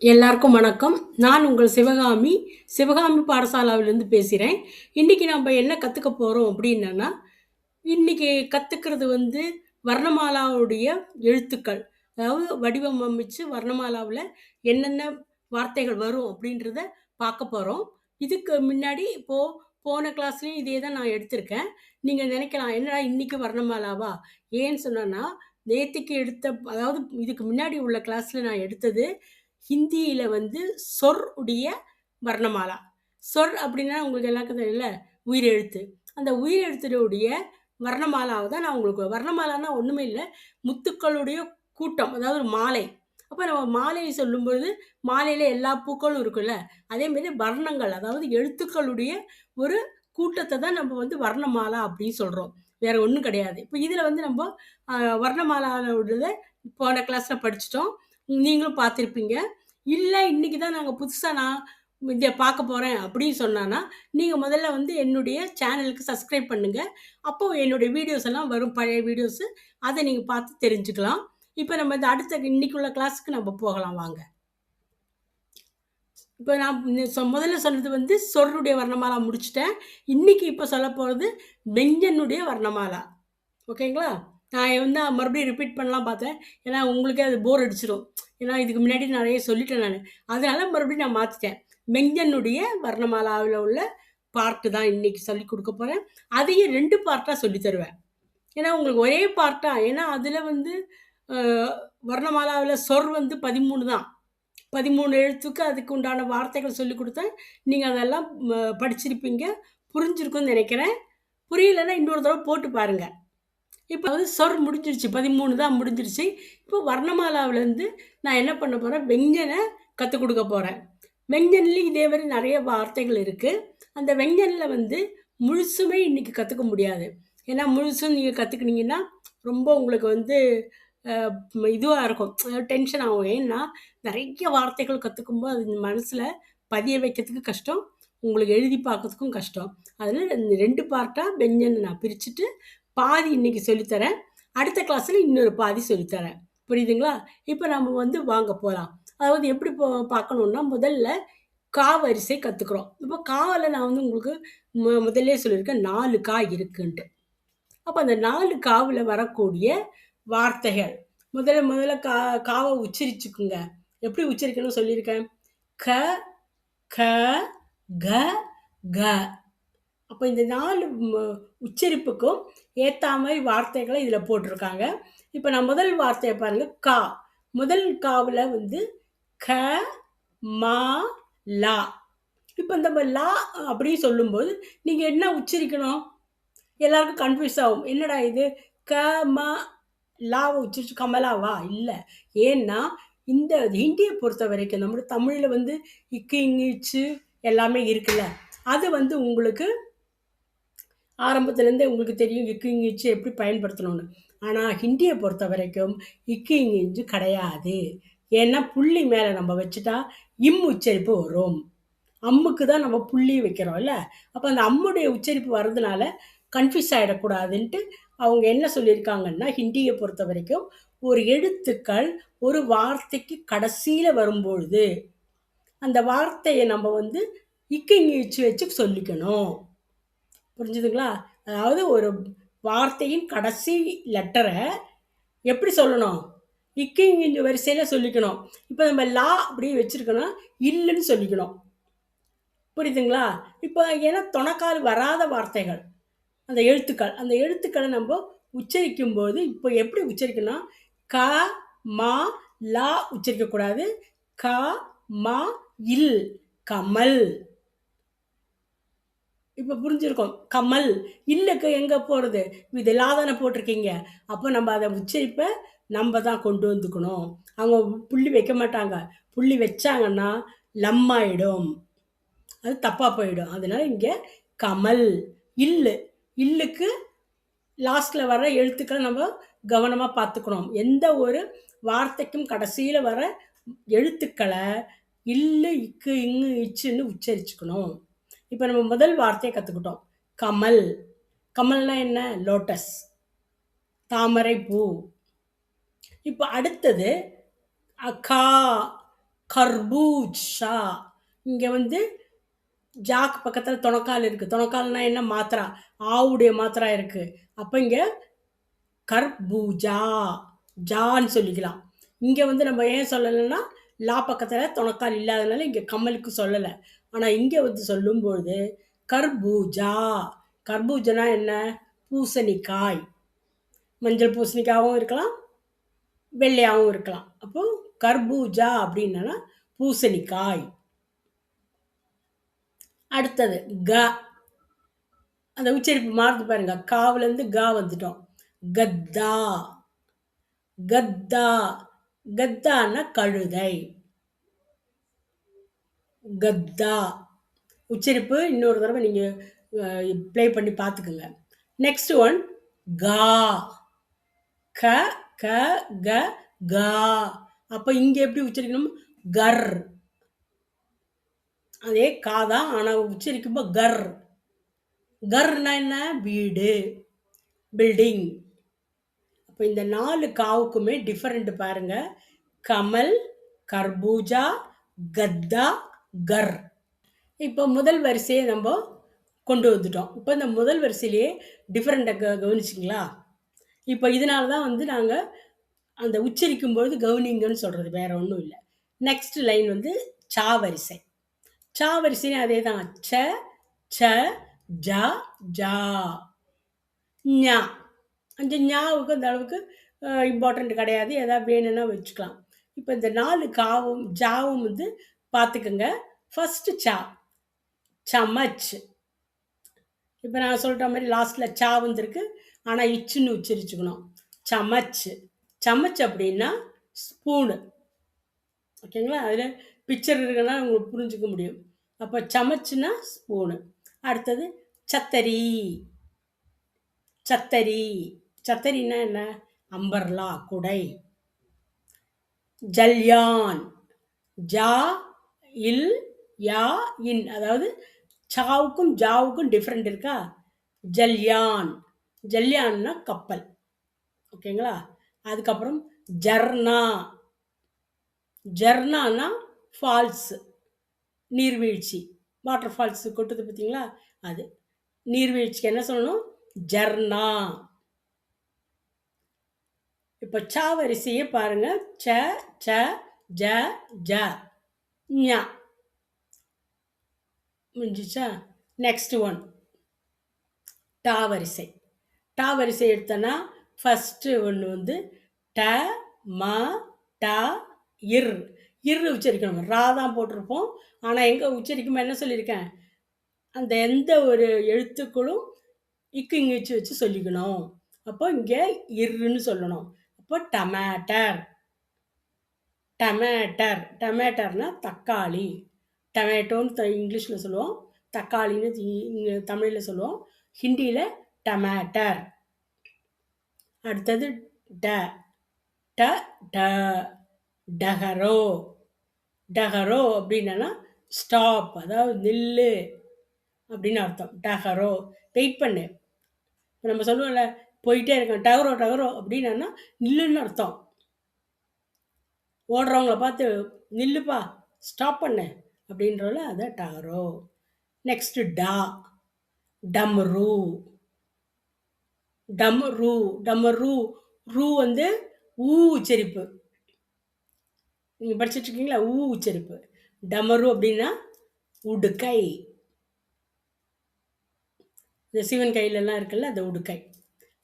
எல்லாருக்கும் வணக்கம். நான் உங்கள் சிவகாமி. சிவகாமி பாடசாலாவிலிருந்து பேசுறேன். இன்னைக்கு நம்ப என்ன கத்துக்க போறோம் அப்டின்னன்னா, இன்னைக்கு கத்துக்கிறது வந்து வர்ணமாலாவுடைய எழுத்துக்கள். அதாவது வடிவம் அமைச்சு வர்ணமாலாவுல என்னென்ன வார்த்தைகள் வரும் அப்டின்றத பார்க்க போறோம். இதுக்கு முன்னாடி போன கிளாஸ்லயும் இதே தான் நான் எடுத்திருக்கேன். நீங்க நெனைக்கலாம், "என்னடா இன்னைக்கு வர்ணமாலாவா?" ஏன்னு சொன்னேன்னா, நேத்திக்கு எடுத்த அதாவது இதுக்கு முன்னாடி உள்ள கிளாஸ்ல நான் எடுத்தது ஹிந்தியில வந்து சொர் உடைய வர்ணமாலா. சொர் அப்டின்னா உங்களுக்கு எல்லாருக்கும் தெரியும்ல, உயிரெழுத்து. அந்த உயிரெழுத்துடைய வர்ணமாலாவ தான் நான் உங்களுக்கு வர்ணமாலான்னா ஒண்ணுமே இல்ல. முத்துக்களுடைய கூட்டம். அதாவது ஒரு மாலை. அப்ப நம்ம மாலைய சொல்லும்பொழுது, மாலையில எல்லா பூக்களும் இருக்குல்ல. அதே மாரி வர்ணங்கள், அதாவது எழுத்துக்களுடைய ஒரு கூட்டத்த தான் நம்ம வந்து வர்ணமாலா அப்டின்னு சொல்றோம். வேற ஒண்ணும் கிடையாது. இப்ப இதுல வந்து நம்ப அ வர்ணமாலாவோடத போன கிளாஸ்ல படிச்சுட்டோம். நீங்களும் பார்த்திருப்பீங்க. இல்ல இன்னைக்கு தான் நாங்க புதுசா நான் இத பார்க்க போறேன் அப்படின்னு சொன்னான்னா, நீங்க முதல்ல வந்து என்னுடைய சேனலுக்கு சப்ஸ்கிரைப் பண்ணுங்க. அப்போ என்னுடைய வீடியோஸ் எல்லாம் வரும் பழைய வீடியோஸு. அத நீங்க பார்த்து தெரிஞ்சுக்கலாம். இப்ப நம்ம இந்த அடுத்த இன்னைக்கு உள்ள கிளாஸ்க்கு நம்ம போகலாம் வாங்க. இப்ப நான் முதல்ல சொன்னது வந்து சொருடைய வர்ணமாலா முடிச்சுட்டேன். இன்னைக்கு இப்ப சொல்லப் போறது வெஞ்சனுடைய வர்ணமாலா. ஓகேங்களா? நான் வந்து மறுபடியும் ரிப்பீட் பண்ணலாம் பார்த்தேன். ஏன்னா, உங்களுக்கே அது போர் அடிச்சிரும். ஏன்னா, இதுக்கு முன்னாடி நெறைய சொல்லிட்டேன் நானு. அதனால மறுபடியும் நான் மாத்திட்டேன். மெஞ்சனுடைய வர்ணமாலாவில உள்ள பார்ட் தான் இன்னைக்கு சொல்லிக் குடுக்க போறேன். அதையும் 2 பார்ட்டா சொல்லி தருவேன். ஏன்னா, உங்களுக்கு ஒரே பார்ட்டா ஏன்னா, அதுல வந்து அ வர்ணமாலாவில சொர் வந்து 13 தான். 13 எழுத்துக்கு அதுக்கு உண்டான வார்த்தைகள் சொல்லிக் குடுத்தேன். நீங்க அதெல்லாம் படிச்சிருப்பீங்க. புரிஞ்சிருக்கும்னு நெனைக்கிறேன். புரியலன்னா இன்னொரு தடவ போட்டு பாருங்க. இப்ப வந்து சொர் முடிஞ்சிருச்சு. 13 தான் முடிஞ்சிருச்சு. இப்போ வர்ணமாலாவிலருந்து நான் என்ன பண்ண போறேன், வெஞ்சன கத்துக் குடுக்க போறேன். வெஞ்சன்லயும் இதே மாரி நெறைய வார்த்தைகள் இருக்கு. அந்த வெஞ்சன்ல வந்து முழுசுமே இன்னைக்கு கத்துக்க முடியாது. ஏன்னா, முழுசும் நீங்க கத்துக்கினீங்கன்னா, ரொம்ப உங்களுக்கு வந்து அ இதுவா இருக்கும். டென்ஷன் ஆகும். ஏன்னா, நெறைய வார்த்தைகள் கத்துக்கும்போது, அது மனசுல பதிய வைக்கிறதுக்கு கஷ்டம். உங்களுக்கு எழுதி பார்க்கறதுக்கும் கஷ்டம். அதனால இந்த 2 பார்ட்டா வெஞ்சன நான் பிரிச்சுட்டு பாதி இன்னைக்கு சொல்லி தரேன். அடுத்த கிளாஸ்ல இன்னொரு பாதி சொல்லி தரேன். புரியுதுங்களா? இப்ப நம்ம வந்து வாங்க போலாம். அதாவது எப்படி பார்க்கணும்னா, முதல்ல கா வரிசை கத்துக்கிறோம். இப்ப கால நான் வந்து உங்களுக்கு முதல்லயே சொல்லியிருக்கேன் 4 கா இருக்குன்ட்டு. அப்ப அந்த 4 காவுல வரக்கூடிய வார்த்தைகள். முதல்ல முதல்ல காவ உச்சரிச்சுக்குங்க. எப்படி உச்சரிக்கணும்னு சொல்லியிருக்கேன். க, க, க, க. அப்ப இந்த 4 உச்சரிப்புக்கும் ஏத்தா மாரி வார்த்தைகள இதுல போட்டிருக்காங்க. இப்ப நான் முதல் வார்த்தைய பாருங்க. கா. முதல் காவுல வந்து க, மா, லா. இப்ப இந்த லா அப்படின்னு சொல்லும்போது, நீங்க என்ன உச்சரிக்கணும்? எல்லாருக்கும் கன்ஃப்யூஸ் ஆகும். என்னடா இது? க, ம, லாவ உச்சரிச்சு கமலாவா? இல்ல. ஏன்னா, இந்த ஹிந்திய பொறுத்தவரைக்கும் நம்முடைய தமிழ்ல வந்து இக்கு, இங்கு, இச்சு எல்லாமே இருக்குல்ல. அது வந்து உங்களுக்கு ஆரம்பத்துலேருந்தே உங்களுக்கு தெரியும் இக்கு, இங்கு, இச்சு எப்படி பயன்படுத்தணும்னு. ஆனா, ஹிந்திய பொறுத்தவரைக்கும் இக்கு, இங்கு, இஞ்சு கிடையாது. ஏன்னா, புள்ளி மேல நம்ம வச்சுட்டா, இம் உச்சரிப்பு வரும். அம்முக்கு தான் நம்ம புள்ளி வைக்கிறோம்ல. அப்ப அந்த அம்முடைய உச்சரிப்பு வர்றதுனால, கன்ஃப்யூஸ் ஆயிடக்கூடாதுன்ட்டு, அவங்க என்ன சொல்லியிருக்காங்கன்னா, ஹிந்திய பொறுத்தவரைக்கும், ஒரு எழுத்துக்கள் ஒரு வார்த்தைக்கு கடைசியில வரும்பொழுது, அந்த வார்த்தைய நம்ம வந்து இக்கு, இங்கு, இச்சு வச்சு சொல்லிக்கணும். புரிஞ்சுதுங்களா? அதாவது ஒரு வார்த்தையின் கடைசி லெட்டர எப்படி சொல்லணும்? இக்கு, இங்கு வரிசையில சொல்லிக்கணும். இப்ப நம்ம லா அப்படி வச்சிருக்கோம்னா, இல்லுன்னு சொல்லிக்கணும். புரியுதுங்களா? இப்ப ஏன்னா தொணக்கால் வராத வார்த்தைகள். அந்த எழுத்துக்கள். அந்த எழுத்துக்கள நம்ப உச்சரிக்கும்போது, இப்ப எப்படி உச்சரிக்கணும்னா, க, மா, லா உச்சரிக்கக்கூடாது. க, மா, இல். கமல். இப்ப புரிஞ்சிருக்கும். கமல். இல்லக்கு எங்க போறது? இது லா தானே போட்டிருக்கீங்க. அப்ப நம்ம அத உச்சரிப்ப நம்ப தான் கொண்டு வந்துக்கணும். அவங்க புள்ளி வைக்க மாட்டாங்க. புள்ளி வச்சாங்கன்னா, லம் ஆயிடும். அது தப்பா போயிடும். அதனால இங்க கமல். இல்லு. இல்லுக்கு லாஸ்ட்ல வர எழுத்துக்கள நம்ம கவனமா பார்த்துக்கணும். எந்த ஒரு வார்த்தைக்கும் கடைசியில வர எழுத்துக்கள இல்லு, இக்கு, இங்கு, இச்சுன்னு உச்சரிச்சுக்கணும். இப்ப நம்ம முதல் வார்த்தைய கத்துக்கிட்டோம். கமல். கமல்னா என்ன? லோட்டஸ். தாமரை பூ. இப்ப அடுத்தது கா. கர்பூஜா. இங்க வந்து ஜாக்கு பக்கத்துல தொணக்கால் இருக்கு. தொணக்கால்னா என்ன? மாத்திரா. ஆவுடைய மாத்திரா இருக்கு. அப்ப இங்க கர்பூஜா. ஜான்னு சொல்லிக்கலாம். இங்க வந்து நம்ம ஏன் சொல்லலன்னா, லா பக்கத்துல தொணக்கால் இல்லாதனால இங்க கம்மலுக்கு சொல்லல. ஆனா இங்க வந்து சொல்லும்பொழுது, கர்பூஜா. கர்பூஜனா என்ன? பூசணிக்காய். மஞ்சள் பூசணிக்காவும் இருக்கலாம், வெள்ளையாவும் இருக்கலாம். அப்போ கர்பூஜா அப்டின்னனா பூசணிக்காய். அடுத்தது க. அந்த உச்சரிப்பு மாறுது பாருங்க. காவுலருந்து கா வந்துட்டோம். கத்தா. கத்தா. கத்தான்னா கழுதை. கத்தா. உச்சரிப்பு இன்னொரு தடவ நீங்க ப்ளே பண்ணி பார்த்துக்கங்க. நெக்ஸ்ட் ஒன் கா. க, க, க, கா. அப்ப இங்க எப்படி உச்சரிக்கணும்? கர். அதே கா தான். ஆனா உச்சரிக்கும்போது கர். கர்னா என்ன? வீடு, பில்டிங். அப்ப இந்த 4 காவுக்குமே டிஃபரெண்ட் பாருங்க. கமல், கர்பூஜா, கத்தா, கர். இப்போ முதல் வரிசைய நம்ப கொண்டு வந்துட்டோம். இப்ப இந்த முதல் வரிசையிலேயே டிஃபரெண்ட்ட கவனிச்சீங்களா? இப்ப இதனால தான் வந்து நாங்க அந்த உச்சரிக்கும்பொழுது கவனிங்கன்னு சொல்றது. வேற ஒண்ணும் இல்ல. நெக்ஸ்ட் லைன் வந்து சா வரிசை. சா வரிசையும் அதே தான். ச, ச, ஜ, ஜா. ஞா. அந்த ஞாவுக்கு அந்த அளவுக்கு இம்பார்ட்டன்ட் கிடையாது. ஏதாவது வேணும்னா வச்சுக்கலாம். இப்ப இந்த 4 காவும், ஜாவும் வந்து பார்த்துக்கங்க. ஃபர்ஸ்ட் சா. சமச். இப்ப நான் சொல்ற மாரி லாஸ்ட்ல சா வந்திருக்கு. ஆனா இச்சுன்னு உச்சரிச்சுக்கணும். சமச். சமச் அப்படின்னா ஸ்பூனு. ஓகேங்களா? அதில பிக்சர் இருக்குன்னா உங்களுக்கு புரிஞ்சுக்க முடியும். அப்ப சமச்சுன்னா ஸ்பூனு. அடுத்தது சத்தரி. சத்தரி. சத்தரின்னா என்ன? அம்பர்லா, குடை. ஜல்யான். ஜா, இல், யா, இன். அதாவது சாவுக்கும், ஜாவுக்கும் டிஃபரெண்ட் இருக்கா? ஜல்யான். ஜல்யான்னா கப்பல். ஓகேங்களா? அதுக்கப்புறம் ஜர்னா. ஜர்னான்னா ஃபால்ஸ். நீர்வீழ்ச்சி. வாட்டர் ஃபால்ஸ் கொட்டுது பார்த்தீங்களா? அது. நீர்வீழ்ச்சிக்கு என்ன சொல்லணும்? ஜர்னா. இப்ப ச வரிசைய பாருங்க. ச, ச, ஜ, ஜ. ஞ. முடிஞ்சுச்சா? Next one. டா வரிசை. டா வரிசை எடுத்தோன்னா, ஃபர்ஸ்ட்டு ஒண்ணு வந்து ட, ம, ட, இர். இர் உச்சரிக்கணும். ரா தான் போட்டிருப்போம். ஆனா எங்க உச்சரிக்கும்போது என்ன சொல்லியிருக்கேன்? அந்த எந்த ஒரு எழுத்துக்களும் இக்கு, இங்கிச்சு வச்சு சொல்லிக்கணும். அப்போ இங்க இர்ன்னு சொல்லணும். அப்போ டமேட்டர். டமேட்டர். டமேட்டர்னா தக்காளி. டமேட்டோன்னு இங்கிலீஷ்ல சொல்லுவோம். தக்காளின்னு தமிழ்ல சொல்லுவோம். ஹிந்தியில டமேட்டர். அடுத்தது ட. ட, ட. டகரோ. டகரோ அப்படின்னா ஸ்டாப். அதாவது நில்லு அப்படின்னு அர்த்தம். டகரோ. வெயிட் பண்ணு. இப்ப நம்ம சொல்லுவோம்ல, போயிட்டே இருக்கேன். டகரோ, டகரோ அப்படின்னா நில்லுன்னு அர்த்தம். ஓடுறவங்கள பார்த்து நில்லுப்பா, ஸ்டாப் பண்ணு அப்படின்றோம்ல, அதான் டகரோ. நெக்ஸ்ட் டா. டம்ரு. டம்ரு. டமரு. ரூ வந்து ஊ உச்சரிப்பு. நீங்க படிச்சுட்டு இருக்கீங்களா? ஊ உச்சரிப்பு. டமரு அப்படின்னா உடுக்கை. இந்த சிவன் கையிலலாம் இருக்குல்ல, அந்த உடுக்கை.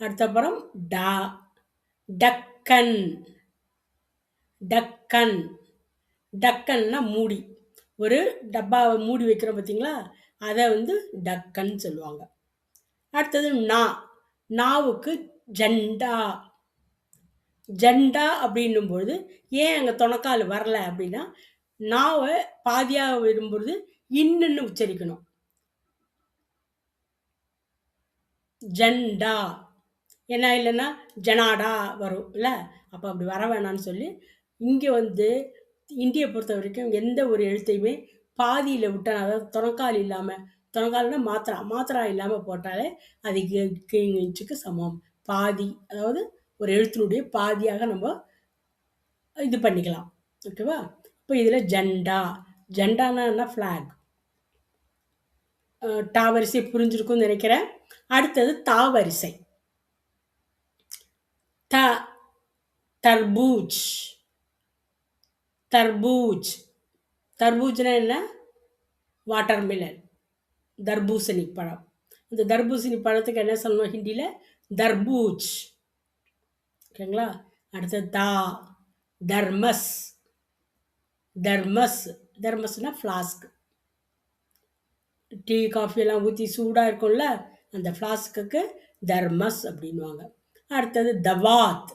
அடுத்த அப்புறம் டா. டக்கன். டக்கன். டக்கன்னா மூடி. ஒரு டப்பாவை மூடி வைக்கிறோம் பார்த்தீங்களா? அதை வந்து டக்கன் சொல்லுவாங்க. அடுத்தது நா. நாவுக்கு ஜண்டா. ஜண்டா அப்படின்னும்பொழுது ஏன் அங்கே தொணக்கால் வரல அப்படின்னா, நாவை பாதியாக விடும்பொழுது இன்னுன்னு உச்சரிக்கணும். ஜண்டா. ஏன்னா இல்லைன்னா ஜனாடா வரும் இல்ல? அப்போ அப்படி வர வேணான்னு சொல்லி, இங்கே வந்து இந்திய பொறுத்த வரைக்கும் எந்த ஒரு எழுத்தையுமே பாதியில் விட்டா, அதாவது தொணக்கால் இல்லாமல், தொணக்கால்னா மாத்திரா. மாத்திரா இல்லாமல் போட்டாலே அது இன்ச்சுக்கு சமம். பாதி. அதாவது ஒரு எழுத்தினுடைய பாதியாக நம்ம இது பண்ணிக்கலாம். ஓகேவா? இப்போ இதில் ஜெண்டா. ஜெண்டானா என்ன? ஃப்ளாக். டா வரிசை புரிஞ்சிருக்கும்னு நினைக்கிறேன். அடுத்தது தா வரிசை. த தர்பூஜ். தர்பூஜ். தர்பூஜ்னா என்ன? வாட்டர்மெலன். தர்பூசணி பழம். இந்த தர்பூசணி பழத்துக்கு என்ன சொல்லணும் ஹிந்தியில்? தர்பூஜ். ஓகேங்களா? அடுத்தது தா. தர்மஸ். தர்மஸ். தர்மஸ்னா ஃப்ளாஸ்க். டீ காஃபி எல்லாம் ஊற்றி சூடாக இருக்கும்ல, அந்த ஃப்ளாஸ்க்குக்கு தர்மஸ் அப்படின்வாங்க. அடுத்தது தவாத்.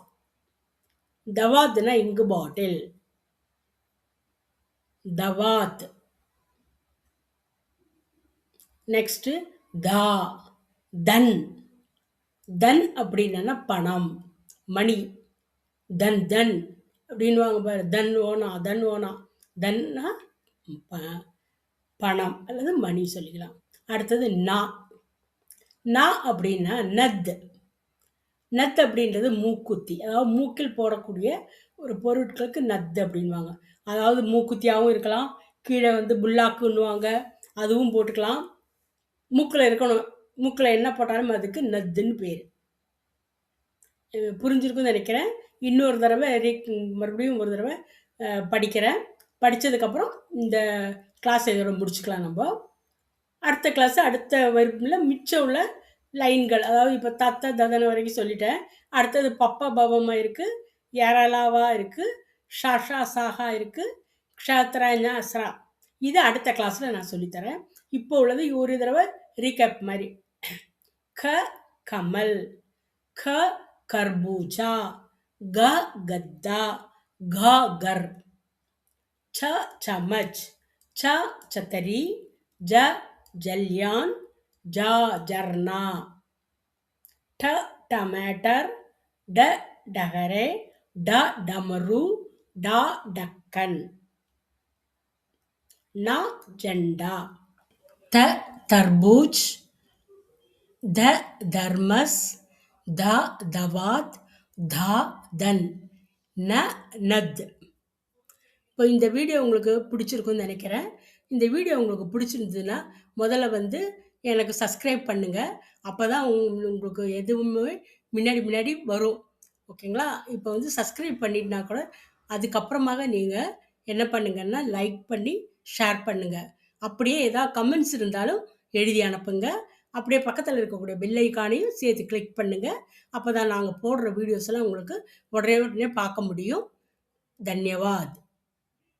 தவாத்னா இங்கு பாட்டில். தவாத். நெக்ஸ்ட்டு தா. தன். தன் அப்படின்னா பணம், மணி. தன் தன் அப்படின்வாங்க பாரு. தன் ஓனா, தன் ஓனா. தன்னா பணம் அல்லது மணி சொல்லிக்கலாம். அடுத்தது நா. நா அப்படின்னா நத். நத் அப்படின்றது மூக்குத்தி. அதாவது மூக்கில் போடக்கூடிய ஒரு பொருட்களுக்கு நத் அப்படின்வாங்க. அதாவது மூக்குத்தியாகவும் இருக்கலாம், கீழே புல்லாக்குன்னுவாங்க, அதுவும் போட்டுக்கலாம். மூக்கில் இருக்கணும். மூக்கில் என்ன போட்டாலும் அதுக்கு நத்துன்னு பேர். புரிஞ்சிருக்குன்னு நினைக்கிறேன். இன்னொரு தடவை மறுபடியும் ஒரு தடவை படிக்கிறேன். படித்ததுக்கப்புறம் இந்த கிளாஸ் இதோட முடிச்சுக்கலாம் நம்ம. அடுத்த கிளாஸ் அடுத்த வகுப்பில் மிச்சம் உள்ள லைன்கள், அதாவது இப்போ தத்த ததன வரைக்கும் சொல்லிட்டேன். அடுத்தது பப்பா பவமா இருக்குது, யரலாவா இருக்குது, ஷாஷா சாஹா இருக்குது, க்ஷாத்ரா அஸ்ரா. இது அடுத்த கிளாஸில் நான் சொல்லித்தரேன். இப்போ உள்ளது ஒரு தடவை ரீகேப் மாதிரி. க கமல், க கர்பூஜா, க கத்தா, க கர், ச சமச், ச சத்தரி, ஜ ஜல்யான், ஜா ஜர்னா, ட டமேட்டர், ட டகரே, ட டமரு, டா டக்கன், ந ஜெண்டா, த தர்பூஜ், த தர்மஸ், த தவாத், த தன், ந நத். இப்போ இந்த வீடியோ உங்களுக்கு பிடிச்சிருக்குன்னு நினைக்கிறேன். இந்த வீடியோ உங்களுக்கு பிடிச்சிருந்ததுன்னா முதல்ல எனக்கு சப்ஸ்கிரைப் பண்ணுங்கள். அப்போ தான் உங்களுக்கு எதுவுமே முன்னாடி வரும். ஓகேங்களா? இப்போ சப்ஸ்கிரைப் பண்ணிட்டுனா கூட அதுக்கப்புறமாக நீங்கள் என்ன பண்ணுங்கன்னா லைக் பண்ணி ஷேர் பண்ணுங்கள். அப்படியே ஏதாவது கமெண்ட்ஸ் இருந்தாலும் எழுதி அனுப்புங்க. அப்படியே பக்கத்தில் இருக்கக்கூடிய பெல் ஐக்கானையும் சேர்த்து கிளிக் பண்ணுங்கள். அப்போ தான் நாங்கள் போடுற வீடியோஸ் எல்லாம் உங்களுக்கு உடனே பார்க்க முடியும். தன்யவாத்.